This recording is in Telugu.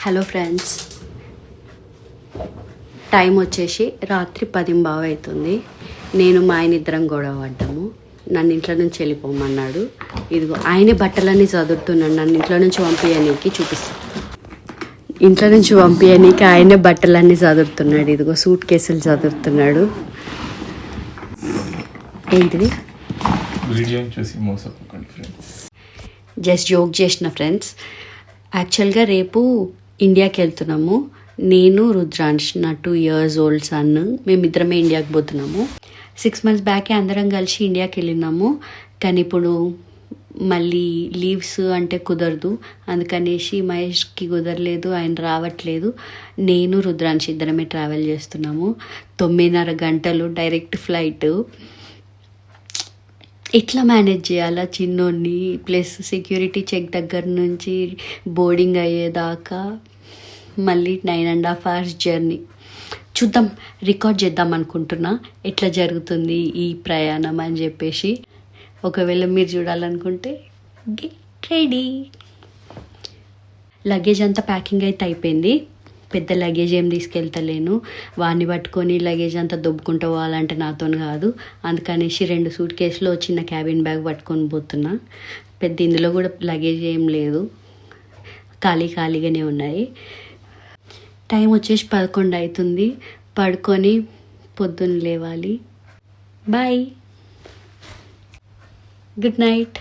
హలో ఫ్రెండ్స్, టైం వచ్చేసి రాత్రి 10:15 అవుతుంది. నేను మా ఆయన ఇద్దరం గొడవ పడ్డాము. నన్ను ఇంట్లో నుంచి వెళ్ళిపోమన్నాడు. ఇదిగో ఆయనే బట్టలన్నీ చదువుతున్నాడు. నన్ను ఇంట్లో నుంచి పంపించనీకి చూపిస్తాను. ఇంట్లో నుంచి పంపించనీకి ఆయనే బట్టలన్నీ చదువుతున్నాడు. ఇదిగో సూట్ కేసులు చదువుతున్నాడు. ఏంటిది? జస్ట్ జోక్ చేసిన ఫ్రెండ్స్. యాక్చువల్గా రేపు ఇండియాకి వెళ్తున్నాము. నేను రుద్రాంశ్, నా 2 years old సన్, మేమిద్దరమే ఇండియాకి పోతున్నాము. 6 months బ్యాకే అందరం కలిసి ఇండియాకి వెళ్ళినాము. కానీ ఇప్పుడు మళ్ళీ లీవ్స్ అంటే కుదరదు. అందుకనేసి మహేష్కి కుదరలేదు, ఆయన రావట్లేదు. నేను రుద్రాంశ్ ఇద్దరమే ట్రావెల్ చేస్తున్నాము. 9.5 గంటలు డైరెక్ట్ ఫ్లైట్. ఎట్లా మేనేజ్ చేయాలా చిన్నోడిని, ప్లస్ సెక్యూరిటీ చెక్ దగ్గర నుంచి బోర్డింగ్ అయ్యేదాకా మళ్ళీ 9.5 hours జర్నీ. చూద్దాం, రికార్డ్ చేద్దాం అనుకుంటున్నా ఎట్లా జరుగుతుంది ఈ ప్రయాణం అని చెప్పేసి. ఒకవేళ మీరు చూడాలనుకుంటే గెట్ రెడీ. లగేజ్ అంతా ప్యాకింగ్ అయితే అయిపోయింది. పెద్ద లగేజ్ ఏం తీసుకెళ్తలేను. వాడిని పట్టుకొని లగేజ్ అంతా దొబ్బుకుంటూ పోవాలంటే నాతో కాదు. అందుకనేసి 2 సూట్ కేసులో చిన్న క్యాబిన్ బ్యాగ్ పట్టుకొని పోతున్నా. పెద్ద ఇందులో కూడా లగేజ్ ఏం లేదు, ఖాళీగానే ఉన్నాయి. టైం వచ్చేసి 11 అవుతుంది. పడుకొని పొద్దున్న లేవాలి. Bye, good night.